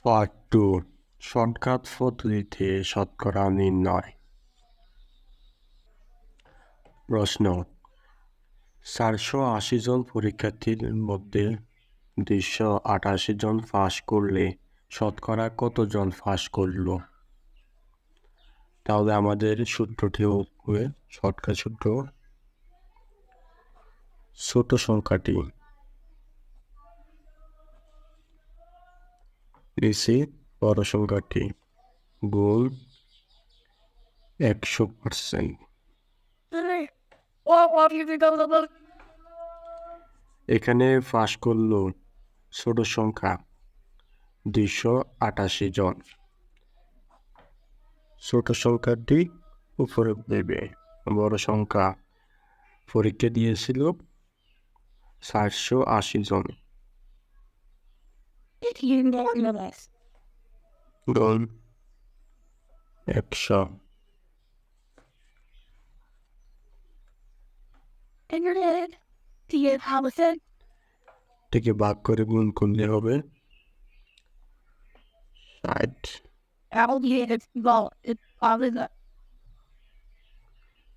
Part two, shortcut পদ্ধতিতে শতকরা নির্ণয়। প্রশ্ন: 480 জন পরীক্ষার্থীর মধ্যে 288 জন পাস করলে শতকরা কতজন পাস করল? তাহলে আমাদের সূত্রটি হবে শর্টকাট সূত্র, ছোট সংখ্যাটি নিচে বড় সংখ্যাটি গুণ 100%। এখানে পাস করলো ছোট সংখ্যা 288 জন। ছোট সংখ্যাটি উপরে দেবে, বড় সংখ্যা পরীক্ষা দিয়েছিল 480 জন গুণ 100 থেকে ভাগ করে গুণ করলে হবে 60।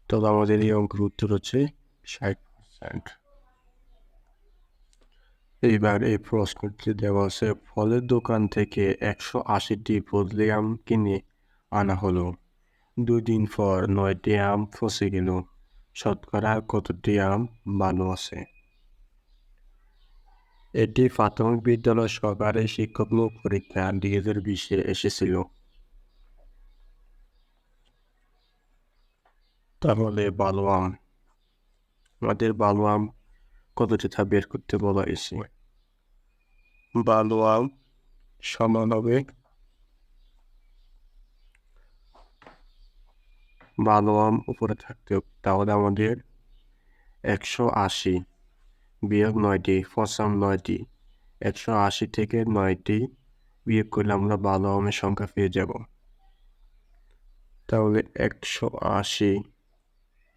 তবে আমাদের এই অঙ্কের উত্তর হচ্ছে 60%। এইবার এই প্রশ্নটি দেওয়া আছে, ফলের দোকান থেকে 180টি ফজলি আম কিনে আনা হলো। 2 দিন পর 9টি আম পচে গেল। শতকরা কতটি আম ভালো আছে? এটি প্রাথমিক বিদ্যালয় সহকারী শিক্ষক নিয়োগ পরীক্ষা 2020-এ এসেছিল। তাহলে ভালো আম, আমাদের ভালো আম কতটি তা বের করতে বলা হয়েছে। ভালো আম সমান হবে, ভালো আম উপরে থাকতে হবে, তাহলে আমাদের 180 বিয়োগ 9টি 95টি, 180 থেকে 9টি বিয়োগ করলে আমরা ভালো আমের সংখ্যা পেয়ে যাব। তাহলে 180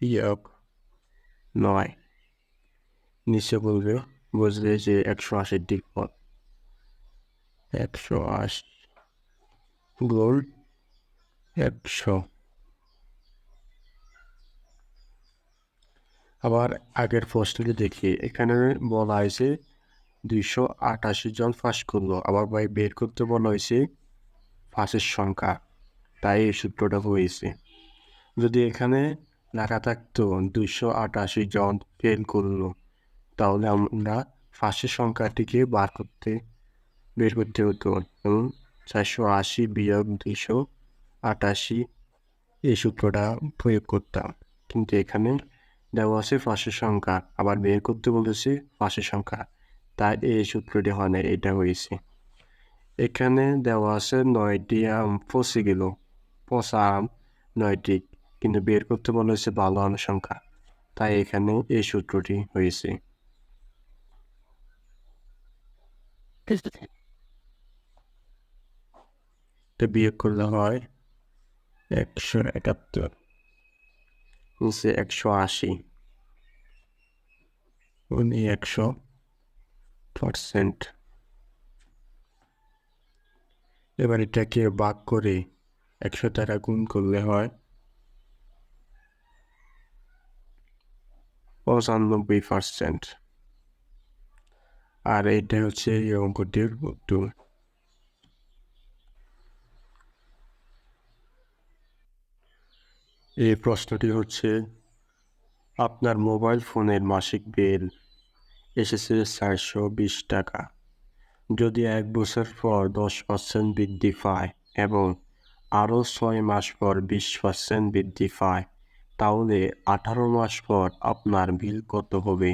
বিয়োগ 9 নিচে বুঝলে যে 180টি ফল, 180 গুণ 100। আবার আগের প্রশ্নটি দেখি, এখানে বলা হয়েছে 288 জন পাস করলো, আবার বের করতে বলা হয়েছে পাসের সংখ্যা, তাই এই সূত্রটা হয়েছে। যদি এখানে লেখা থাকতো 288 জন ফেল করলো, তাহলে আমরা পাসের সংখ্যাটিকে বের করতে হতো, এবং 480 বিয়োগ 288 এই সূত্রটা প্রয়োগ করতাম। কিন্তু এখানে দেওয়া আছে পাসের সংখ্যা, আবার বের করতে বলেছে পাসের সংখ্যা, তাই এই সূত্রটি হয় না, এটা হয়েছে। এখানে দেওয়া আছে 9টি আম পচে গেল, পচা আম 9টি, কিন্তু বের করতে বলা হয়েছে ভালো আমের সংখ্যা, তাই এখানে এই সূত্রটি হয়েছে। বিয়োগ করলে হয় 171 নিচে 180 উনি 100%। এবার এটাকে ভাগ করে 100 দ্বারা গুণ করলে হয় 95%। আর এটা হচ্ছে এই অঙ্কটির উত্তর। এই প্রশ্নটি হচ্ছে, আপনার মোবাইল ফোনের মাসিক বিল এসেছে 420 টাকা। যদি 1 বছর পর 10% বৃদ্ধি পায় এবং আরও 6 মাস পর 20% বৃদ্ধি পায়, তাহলে 18 মাস পর আপনার বিল কত হবে?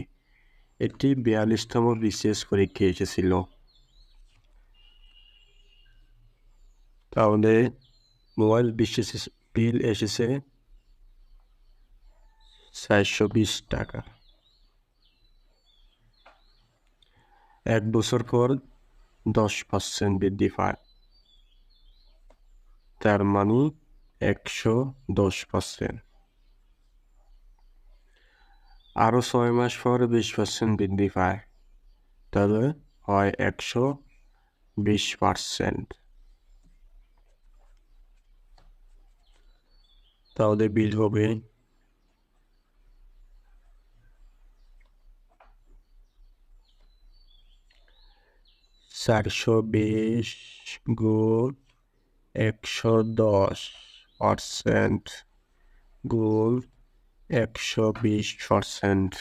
এটি 42তম বিশেষ পরীক্ষা এসেছিল। তাহলে মোবাইল বিল এসেছে 420 টাকা। 1 বছর পর 10% বৃদ্ধি পায়, তার মানে 110%। আরও 6 মাস পর 20% বৃদ্ধি পায়, তাহলে হয় 120%। তাহলে বিল হবে 420 গুণ 110% গুণ 120%।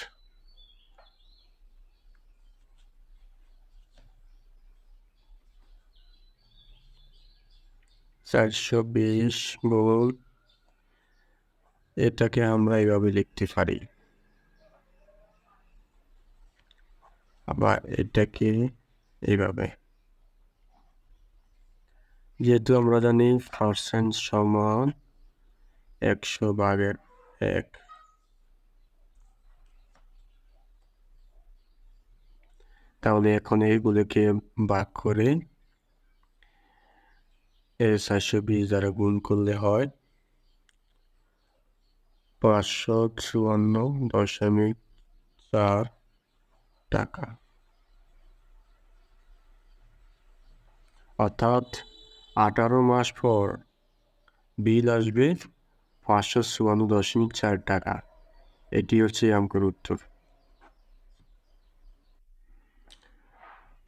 420 গুণ, এটাকে আমরা এইভাবে লিখতে পারি, আবার এটাকে এইভাবে। যেহেতু আমরা জানি পার্সেন্ট সমান 100/1, তাহলে এখন এইগুলোকে ভাগ করে 420 দ্বারা গুণ করলে হয় 554.4 টাকা। অর্থাৎ 18 মাস পর বিল আসবে 554.4 টাকা। এটি হচ্ছে অঙ্কের উত্তর।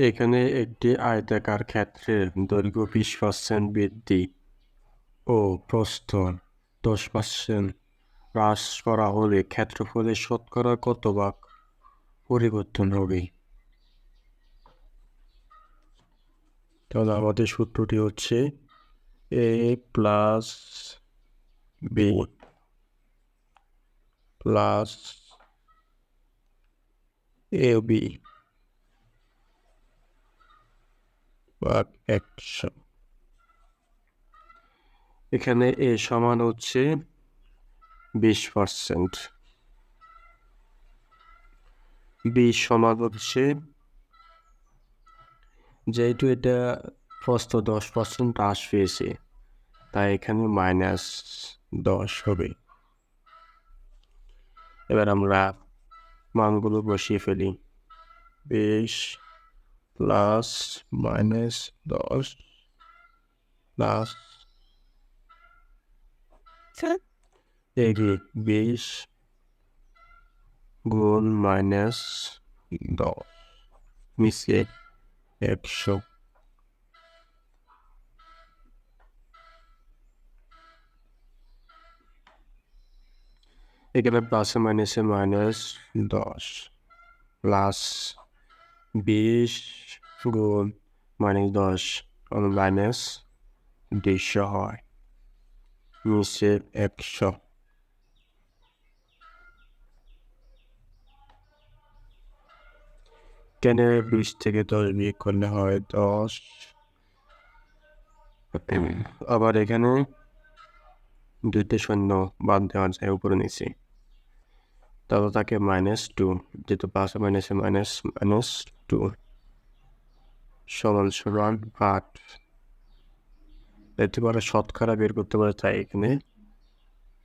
এখানে একটি আয়তাকার ক্ষেত্রের দৈর্ঘ্য 20% বৃদ্ধি ও প্রস্থ 10% হ্রাস করা হলে ক্ষেত্রফলের শতকরা কত ভাগ পরিবর্তন হবে? তাহলে আমাদের সূত্রটি হচ্ছে a plus b plus ab ভাগ 100। এখানে a সমান হচ্ছে 20%, b সমান হচ্ছে, যেহেতু এটা প্রস্থ 10% হ্রাস পেয়েছে তাই এখানে -10 হবে। এবার আমরা মানগুলো বসিয়ে ফেলি। 20 প্লাস -10 প্লাস 20 গুণ -10 মিশিয়ে 100। এখানে প্লাসে মাইনাসে -10 প্লাস 20 গুণ -10 -150 হয়, নিচে 100। কেন 20 থেকে 10 বিয়োগ করলে হয় 10। আবার এখানে দুইটা শূন্য বাদ দেওয়া যায় উপরে নিচে, তাহলে থাকে -2, যেহেতু প্লাসে মাইনাসে -2 সমান 8। এতে করে শতকরা বের করতে পারে, তাই এখানে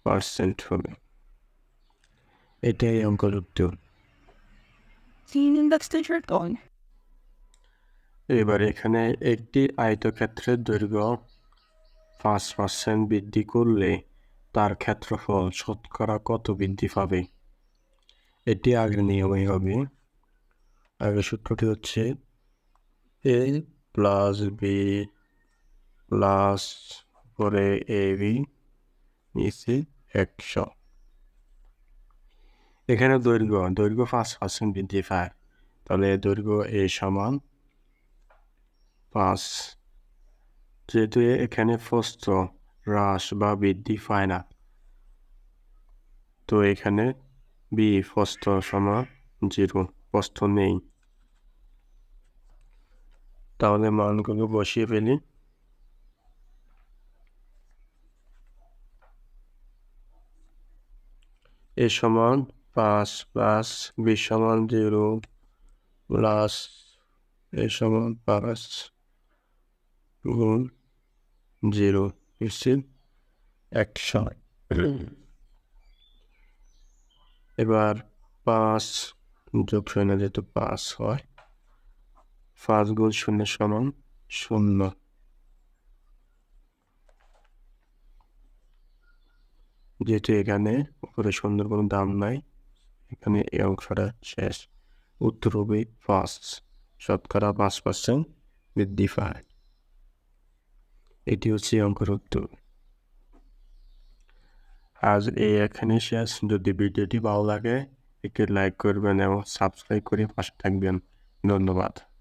পার্সেন্ট হবে। এটাই অঙ্কের উত্তর। এবার এখানে একটি আয়তক্ষেত্রের দৈর্ঘ্য 5% বৃদ্ধি করলে তার ক্ষেত্রফল শতকরা কত বৃদ্ধি পাবে? এটি আগের নিয়মেই হবে। আগের সূত্রটি হচ্ছে a প্লাস b প্লাস পরে ab নিচে 100। এখানে দৈর্ঘ্য 5% বৃদ্ধি পায়, তাহলে দৈর্ঘ্য a সমান 5। যেহেতু এখানে প্রস্থ হ্রাস বা বৃদ্ধি পায় না, তো এখানে b প্রস্থ সমান 0, প্রস্থ নেই। তাহলে মানগুলো বসিয়ে ফেলি। a সমান 5 প্লাস b সমান 0 প্লাস a সমান 5 গুণ 0 নিশ্চিত 100। এবার 5 যোগ 0 যেহেতু 5 হয়, 5 গুণ 0 সমান 0। যেহেতু এখানে উপরে সুন্দর কোনো দাম নাই, এখানে এই অংশটা শেষ। উত্তর হবে ফার্স্ট, শতকরা 5% বৃদ্ধি পায়। এটি হচ্ছে এই অঙ্কের উত্তর। আজ এখানে শেষ। যদি ভিডিওটি ভালো লাগে একটি লাইক করবেন এবং সাবস্ক্রাইব করে পাশে থাকবেন। ধন্যবাদ।